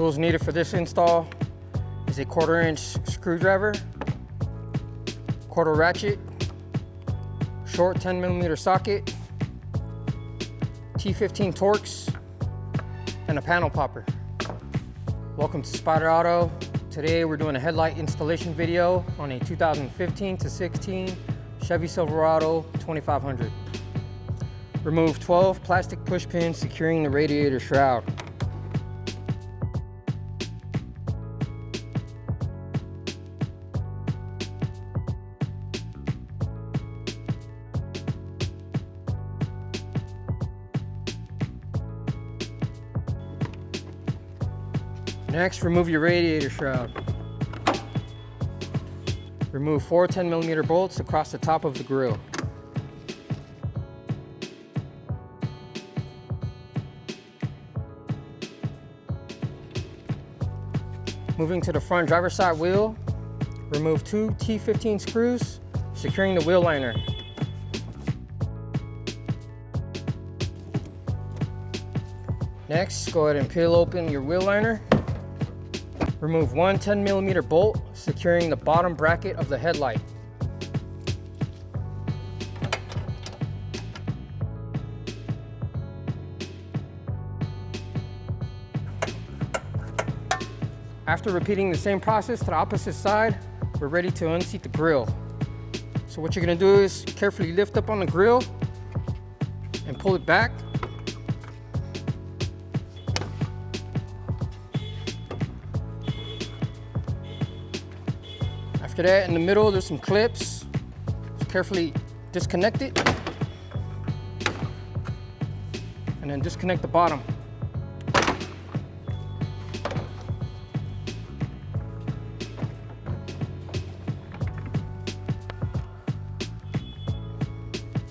Tools needed for this install is a 1/4-inch screwdriver, quarter ratchet, short 10mm socket, T15 Torx, and a panel popper. Welcome to Spyder Auto. Today we're doing a headlight installation video on a 2015 to 16 Chevy Silverado 2500. Remove 12 plastic push pins securing the radiator shroud. Next, remove your radiator shroud. Remove 4 10mm bolts across the top of the grille. Moving to the front driver's side wheel, remove 2 T15 screws securing the wheel liner. Next, go ahead and peel open your wheel liner. Remove 1 10mm bolt securing the bottom bracket of the headlight. After repeating the same process to the opposite side, we're ready to unseat the grille. So what you're gonna do is carefully lift up on the grille and pull it back. After that, in the middle, there's some clips. Just carefully disconnect it. And then disconnect the bottom.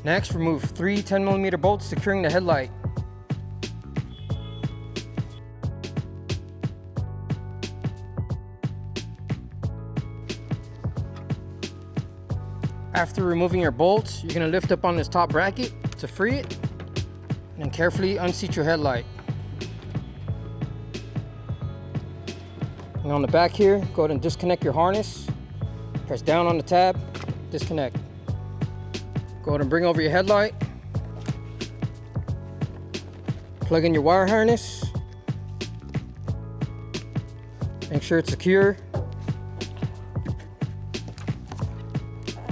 Next, remove 3 10mm bolts securing the headlight. After removing your bolts, you're going to lift up on this top bracket to free it, and then carefully unseat your headlight. And on the back here, go ahead and disconnect your harness. Press down on the tab, disconnect. Go ahead and bring over your headlight. Plug in your wire harness. Make sure it's secure.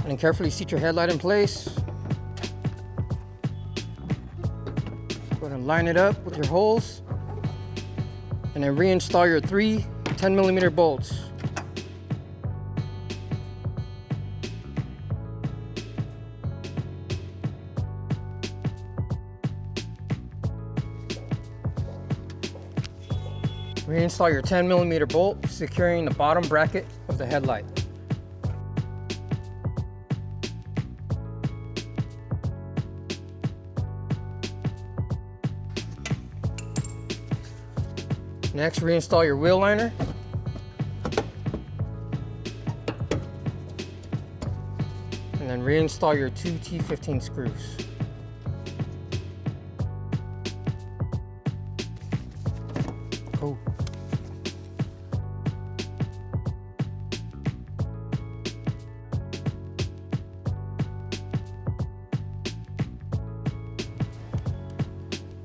And carefully seat your headlight in place. Go ahead and line it up with your holes. And then reinstall your 3 10mm bolts. Reinstall your 10mm bolt securing the bottom bracket of the headlight. Next, reinstall your wheel liner. And then reinstall your 2 T15 screws. Cool.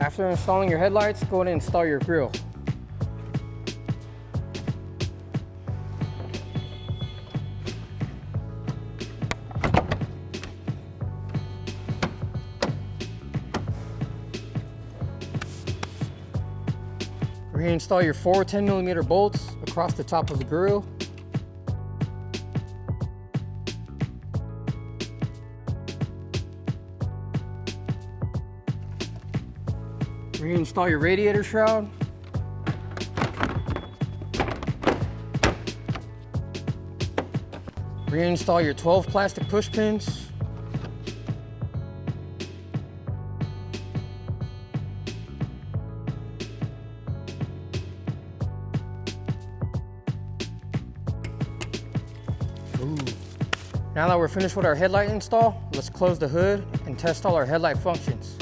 After installing your headlights, go ahead and install your grille. Reinstall your 4 10mm bolts across the top of the grille. Reinstall your radiator shroud. Reinstall your 12 plastic push pins. Now that we're finished with our headlight install, let's close the hood and test all our headlight functions.